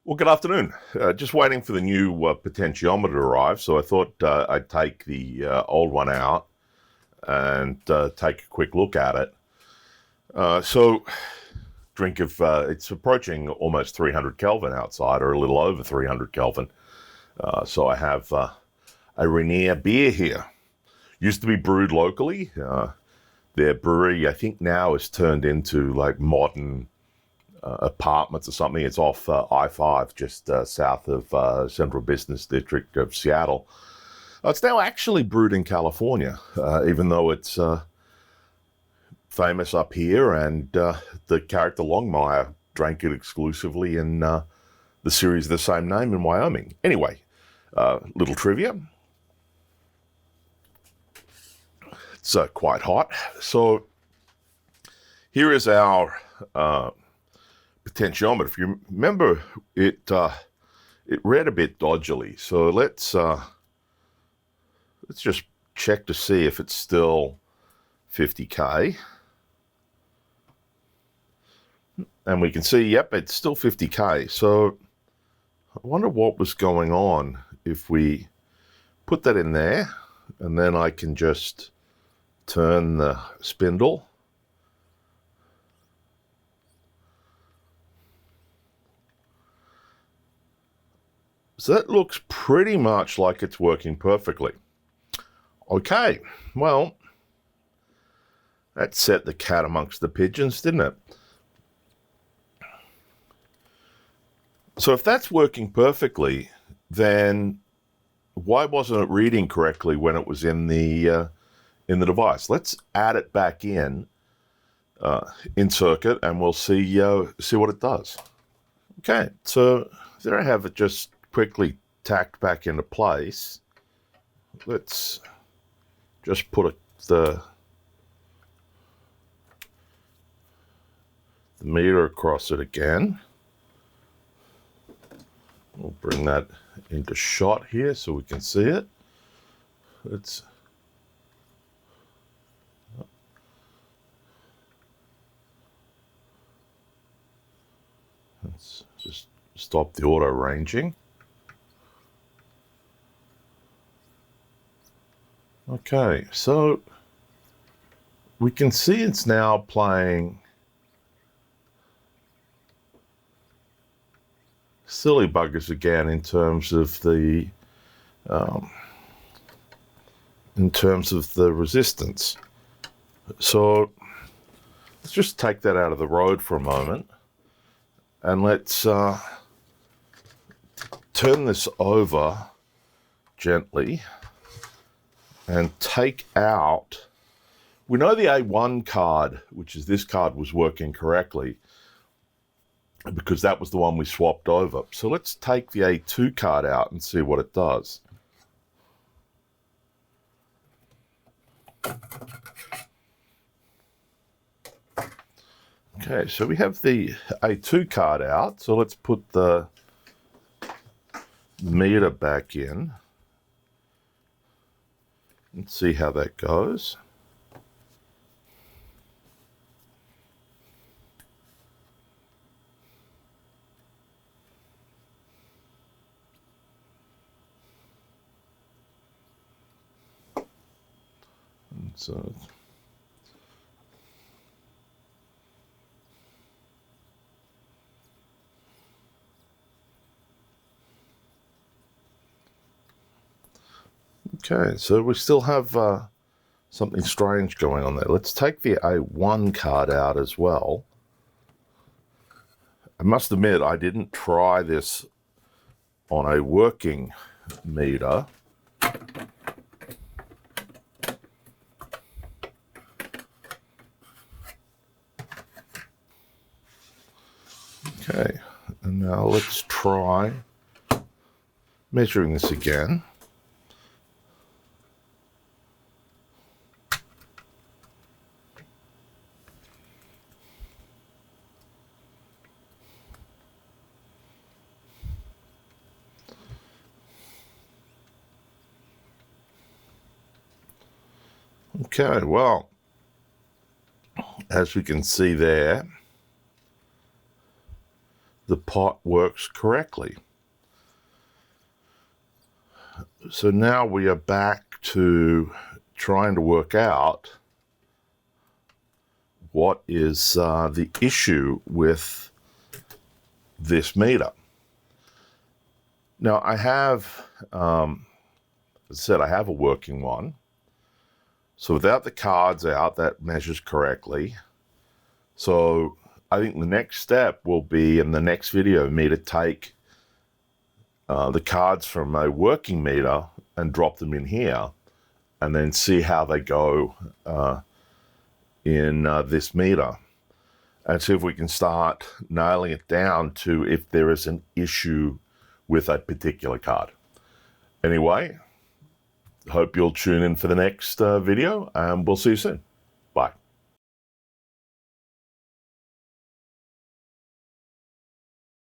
Well, good afternoon. Just waiting for the new potentiometer to arrive, so I thought I'd take the old one out and take a quick look at it. It's approaching almost 300 Kelvin outside, or a little over 300 Kelvin. So I have a Rainier beer here. Used to be brewed locally. Their brewery, I think now, is turned into like modern apartments or something. It's off I-5, just south of Central Business District of Seattle. It's now actually brewed in California, even though it's famous up here, and the character Longmire drank it exclusively in the series of the same name in Wyoming. Anyway, little trivia. It's quite hot. So here is our potentiometer. If you remember, it read a bit dodgily. So let's just check to see if it's still 50K. And we can see, yep, it's still 50K. So I wonder what was going on if we put that in there, and then I can just turn the spindle. So that looks pretty much like it's working perfectly. Okay, well, that set the cat amongst the pigeons, didn't it? So if that's working perfectly, then why wasn't it reading correctly when it was in the device? Let's add it back in circuit, and we'll see what it does. Okay, so there I have it just quickly tacked back into place. Let's just put the meter across it again. We'll bring that into shot here so we can see it. Let's just stop the auto ranging. Okay, so we can see it's now playing silly buggers again in terms of the resistance. So let's just take that out of the road for a moment, and let's turn this over gently and take out. We know the A1 card, which is this card, was working correctly because that was the one we swapped over. So let's take the A2 card out and see what it does. Okay, so we have the A2 card out. So let's put the meter back in and see how that goes. And so okay, so we still have something strange going on there. Let's take the A1 card out as well. I must admit, I didn't try this on a working meter. Okay, and now let's try measuring this again. Okay, well, as we can see there, the pot works correctly. So now we are back to trying to work out what is the issue with this meter. Now I have, as I said, I have a working one. So without the cards out, that measures correctly. So I think the next step will be in the next video me to take the cards from a working meter and drop them in here and then see how they go in this meter and see if we can start nailing it down to if there is an issue with a particular card. Anyway, hope you'll tune in for the next video, and we'll see you soon.